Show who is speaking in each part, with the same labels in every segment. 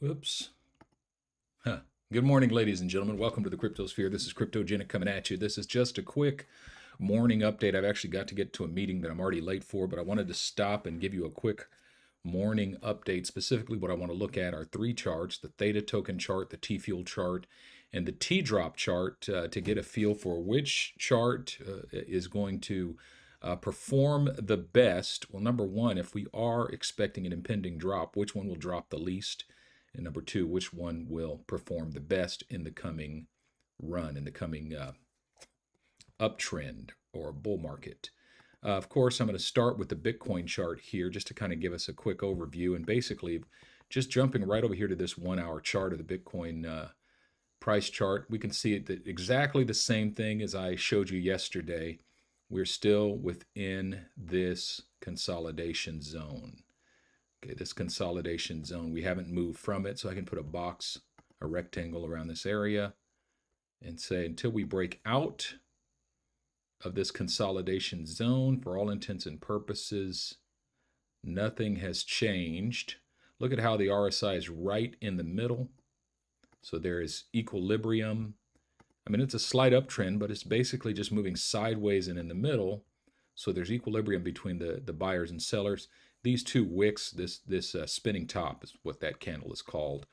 Speaker 1: Oops. Huh. Good morning, ladies and gentlemen. Welcome to the Cryptosphere. This is Cryptogenic coming at you. This is just a quick morning update. I've actually got to get to a meeting that I'm already late for, but I wanted to stop and give you a quick morning update. Specifically, what I want to look at are three charts: the Theta token chart, the TFUEL chart, and the TDROP chart, to get a feel for which chart is going to perform the best. Well, number one, if we are expecting an impending drop, which one will drop the least? And number two, which one will perform the best in the coming run, in the coming uptrend or bull market? Of course, I'm going to start with the Bitcoin chart here just to kind of give us a quick overview. And basically, just jumping right over here to this 1 hour chart of the Bitcoin price chart, we can see it exactly the same thing as I showed you yesterday. We're still within this consolidation zone. Okay, this consolidation zone, we haven't moved from it, so I can put a box, a rectangle around this area and say until we break out of this consolidation zone, for all intents and purposes, nothing has changed. Look at how the RSI is right in the middle. So there is equilibrium. I mean, it's a slight uptrend, but it's basically just moving sideways and in the middle. So there's equilibrium between the buyers and sellers. These two wicks, this spinning top is what that candle is called.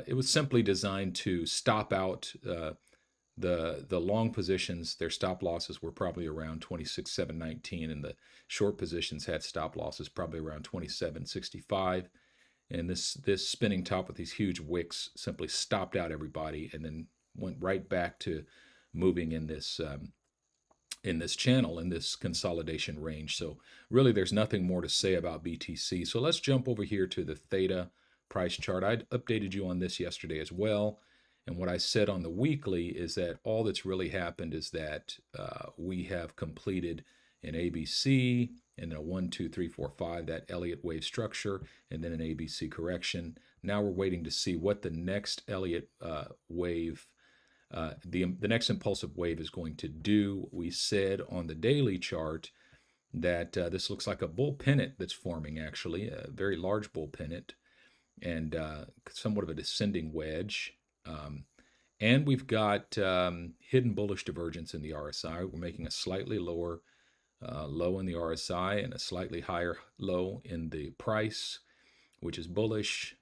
Speaker 1: It was simply designed to stop out the long positions. Their stop losses were probably around 26,719, and the short positions had stop losses probably around 2765. And this spinning top with these huge wicks simply stopped out everybody, and then went right back to moving in this channel, in this consolidation range. So really there's nothing more to say about BTC. So let's jump over here to the Theta price chart. I updated you on this yesterday as well. And what I said on the weekly is that all that's really happened is that we have completed an ABC and a 1, 2, 3, 4, 5, that Elliott wave structure, and then an ABC correction. Now we're waiting to see what the next Elliott wave, the next impulsive wave is going to do. We said on the daily chart that this looks like a bull pennant that's forming, actually, a very large bull pennant, and somewhat of a descending wedge. And we've got hidden bullish divergence in the RSI. We're making a slightly lower low in the RSI and a slightly higher low in the price, which is bullish.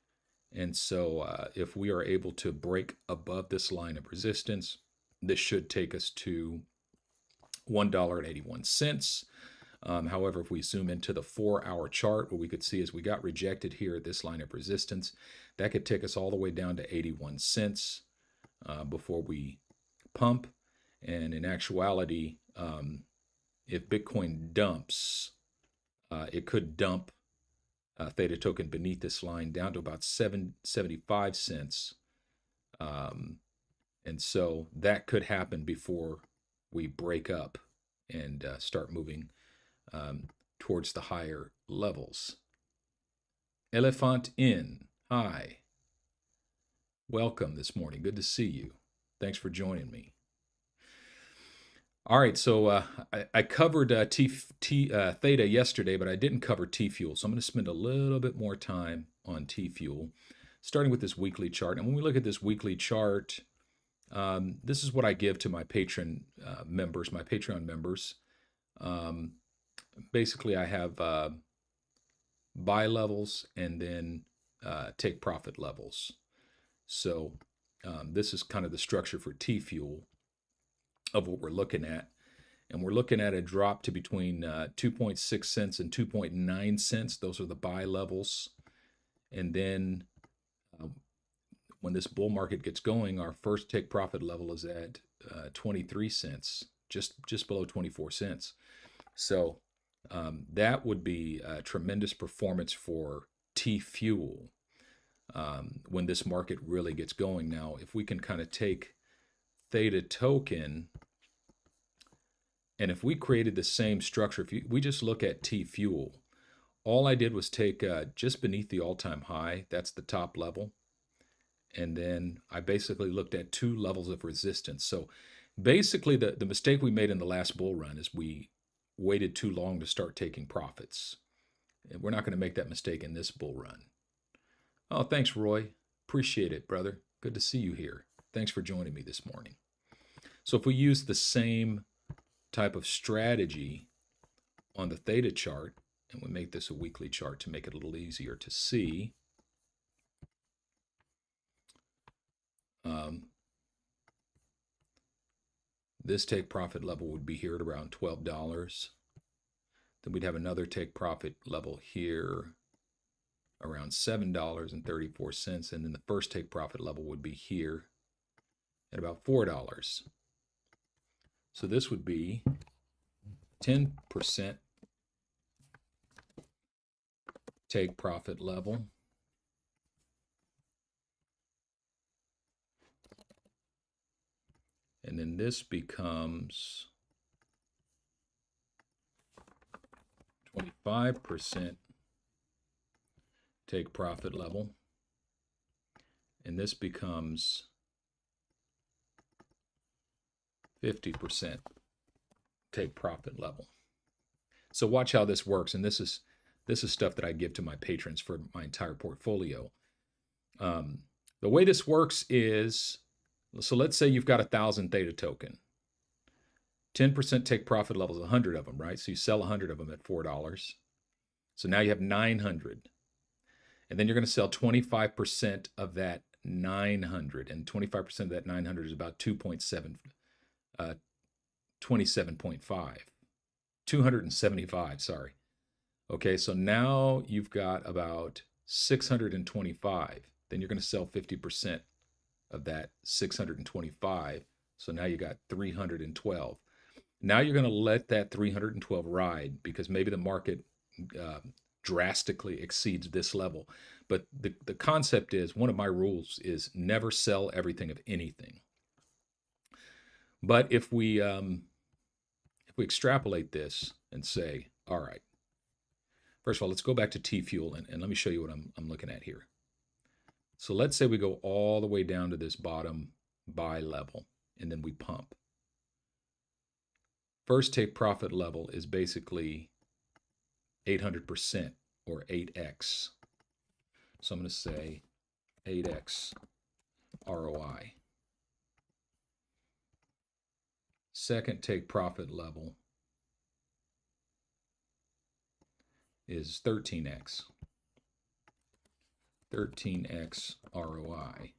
Speaker 1: And so if we are able to break above this line of resistance, this should take us to $1.81. However, if we zoom into the 4-hour chart, what we could see is we got rejected here at this line of resistance. That could take us all the way down to 81 cents before we pump. And in actuality, if Bitcoin dumps, it could dump Theta token beneath this line down to about 75 cents. And so that could happen before we break up and start moving towards the higher levels. Elephant in. Hi. Welcome this morning. Good to see you. Thanks for joining me. All right, so I covered Theta yesterday, but I didn't cover TFUEL. So I'm going to spend a little bit more time on TFUEL, starting with this weekly chart. And when we look at this weekly chart, this is what I give to my Patreon members. Basically, I have buy levels and then take profit levels. So this is kind of the structure for TFUEL of what we're looking at. And we're looking at a drop to between 2.6 cents and 2.9 cents. Those are the buy levels. And then when this bull market gets going, our first take profit level is at 23 cents, just below 24 cents. So that would be a tremendous performance for TFUEL when this market really gets going. Now, if we can kind of take Theta token, and if we created the same structure, we just look at TFUEL, all I did was take just beneath the all-time high, that's the top level, and then I basically looked at two levels of resistance. So basically the mistake we made in the last bull run is we waited too long to start taking profits. And we're not going to make that mistake in this bull run. Oh, thanks, Roy. Appreciate it, brother. Good to see you here. Thanks for joining me this morning. So if we use the same type of strategy on the theta chart, and we make this a weekly chart to make it a little easier to see, this take profit level would be here at around $12. Then we'd have another take profit level here around $7.34. And then the first take profit level would be here at about $4. So this would be 10% take profit level. And then this becomes 25% take profit level. And this becomes 50% take profit level. So watch how this works. And this is stuff that I give to my patrons for my entire portfolio. The way this works is, so let's say you've got 1,000 Theta token. 10% take profit level is 100 of them, right? So you sell 100 of them at $4. So now you have 900. And then you're going to sell 25% of that 900. And 25% of that 900 is about 275, sorry. Okay, so now you've got about 625. Then you're going to sell 50% of that 625. So now you got 312. Now you're going to let that 312 ride because maybe the market drastically exceeds this level. But the concept is, one of my rules is never sell everything of anything. But if we extrapolate this and say, all right, first of all, let's go back to TFUEL and let me show you what I'm looking at here. So let's say we go all the way down to this bottom buy level, and then we pump. First take profit level is basically 800% or 8x. So I'm going to say 8x ROI. Second take profit level is 13x. 13x ROI.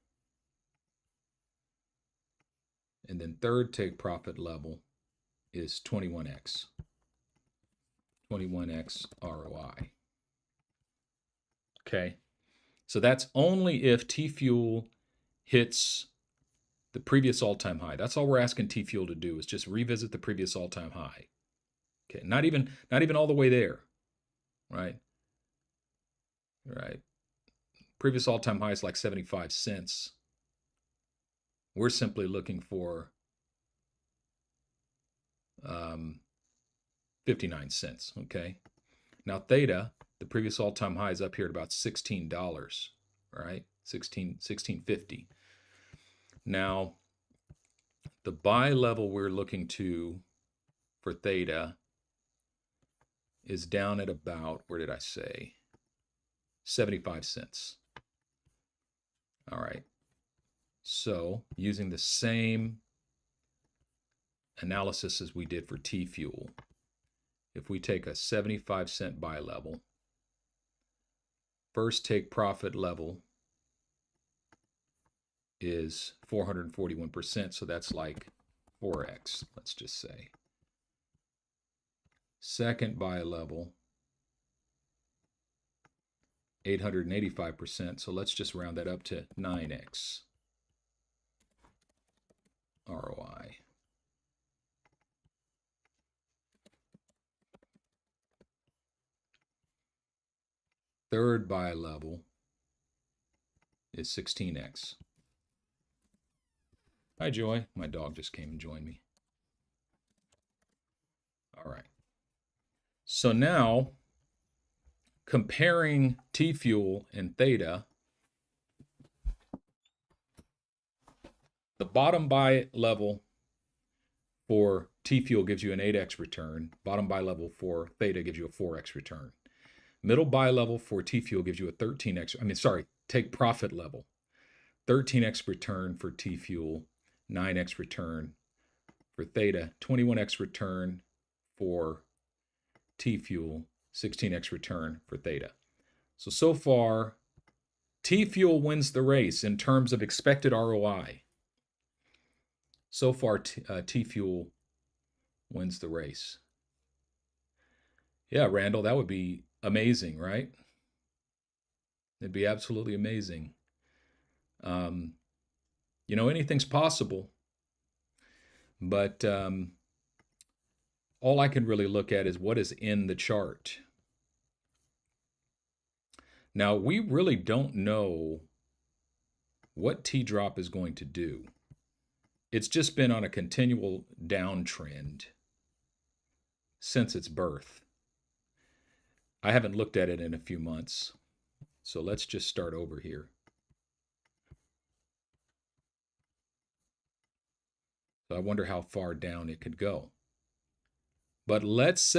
Speaker 1: And then third take profit level is 21x. 21x ROI. Okay. So that's only if TFUEL hits the previous all-time high. That's all we're asking TFUEL to do, is just revisit the previous all-time high. Okay. Not even all the way there. Right? Right. Previous all-time high is like 75 cents. We're simply looking for 59 cents, okay? Now Theta, the previous all-time high is up here at about $16, right? $16.50. Now, the buy level we're looking to for Theta is down at about, where did I say? 75 cents. All right. So using the same analysis as we did for TFUEL, if we take a 75-cent buy level, first take profit level is 441%, so that's like 4x, let's just say. Second buy level, 885%, so let's just round that up to 9x ROI. Third buy level is 16x. Hi, Joy. My dog just came and joined me. All right. So now, comparing TFUEL and Theta, the bottom buy level for TFUEL gives you an 8x return. Bottom buy level for Theta gives you a 4x return. Middle buy level for TFUEL gives you a 13x, take profit level. 13x return for TFUEL, 9x return for Theta, 21x return for TFUEL, 16x return for Theta. So far, TFUEL wins the race in terms of expected ROI. So far, TFUEL wins the race. Yeah, Randall, that would be amazing, right? It'd be absolutely amazing. You know, anything's possible, but all I can really look at is what is in the chart. Now, we really don't know what TDROP is going to do. It's just been on a continual downtrend since its birth. I haven't looked at it in a few months, so let's just start over here. So I wonder how far down it could go. But let's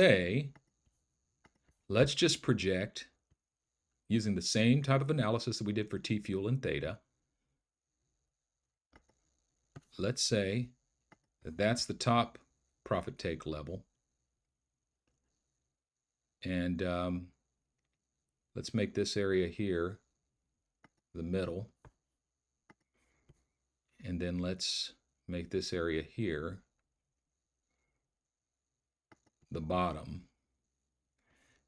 Speaker 1: just project using the same type of analysis that we did for TFUEL and Theta. Let's say that that's the top profit take level. And let's make this area here the middle. And then let's make this area here the bottom.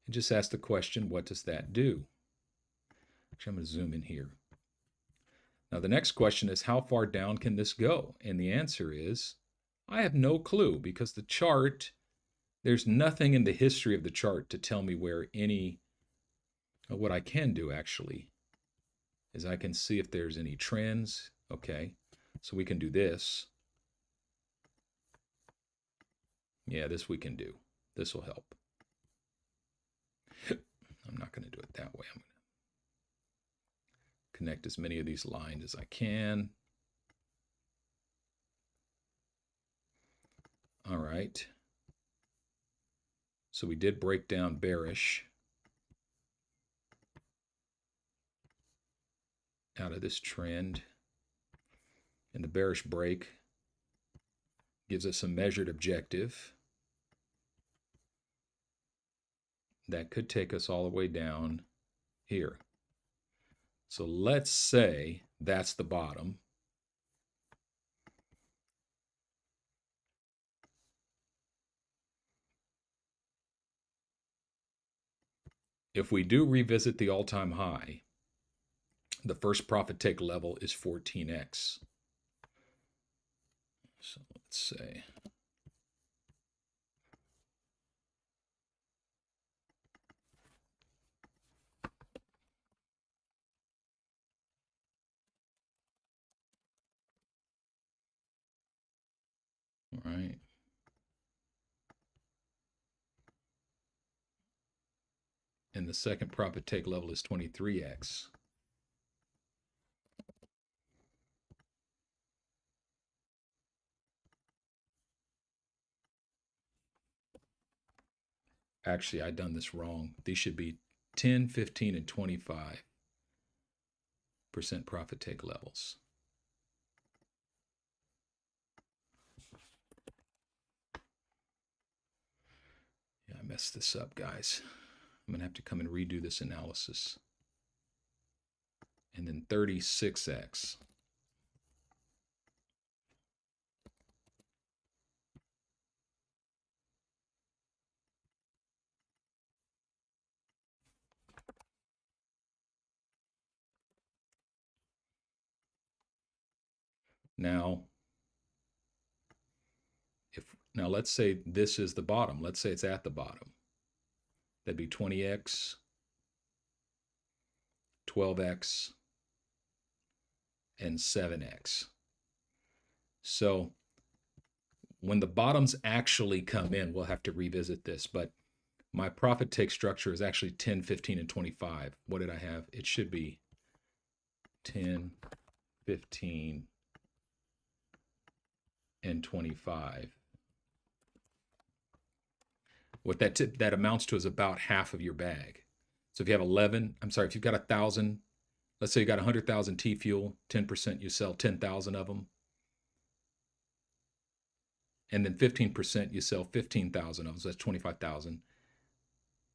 Speaker 1: And just ask the question, what does that do? Actually, I'm going to zoom in here. Now, the next question is, how far down can this go? And the answer is, I have no clue, because the chart, there's nothing in the history of the chart to tell me where any, what I can do actually is I can see if there's any trends. Okay, so we can do this. Yeah, this we can do. This will help. I'm not going to do it that way. I'm going to connect as many of these lines as I can. All right. So we did break down bearish out of this trend. And the bearish break gives us a measured objective that could take us all the way down here. So let's say that's the bottom. If we do revisit the all-time high, the first profit take level is 14x. So let's say all right. And the second profit take level is 23x. Actually, I've done this wrong. These should be 10, 15, and 25% profit take levels. Yeah, I messed this up, guys. I'm going to have to come and redo this analysis. And then 36x. Now, now let's say this is the bottom. Let's say it's at the bottom. That'd be 20x, 12x, and 7x. So when the bottoms actually come in, we'll have to revisit this, but my profit take structure is actually 10, 15, and 25. What did I have? It should be 10, 15, and 25. What that amounts to is about half of your bag. So if you have if you've got 1,000 Let's say you got 100,000 TFUEL, 10%, you sell 10,000 of them. And then 15%, you sell 15,000 of them, so that's 25,000.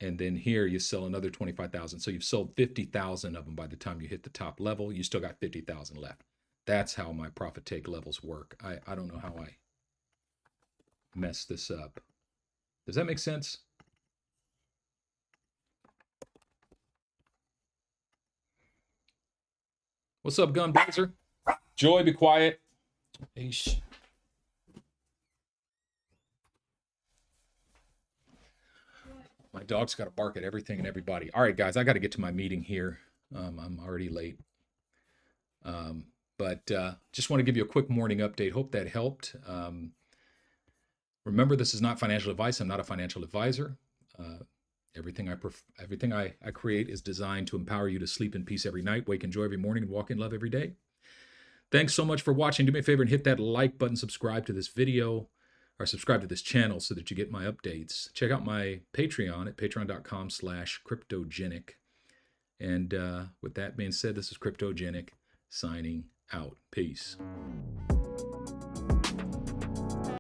Speaker 1: And then here you sell another 25,000. So you've sold 50,000 of them by the time you hit the top level. You still got 50,000 left. That's how my profit take levels work. I don't know how I mess this up. Does that make sense? What's up, Gun Blazer? Joy, be quiet. Eesh. My dog's got to bark at everything and everybody. All right, guys, I got to get to my meeting here. I'm already late. But just want to give you a quick morning update. Hope that helped. Remember, this is not financial advice. I'm not a financial advisor. Everything I create is designed to empower you to sleep in peace every night, wake in joy every morning, and walk in love every day. Thanks so much for watching. Do me a favor and hit that like button, subscribe to this video, or subscribe to this channel so that you get my updates. Check out my Patreon at patreon.com/cryptogenic. And with that being said, this is Cryptogenic signing out. Peace.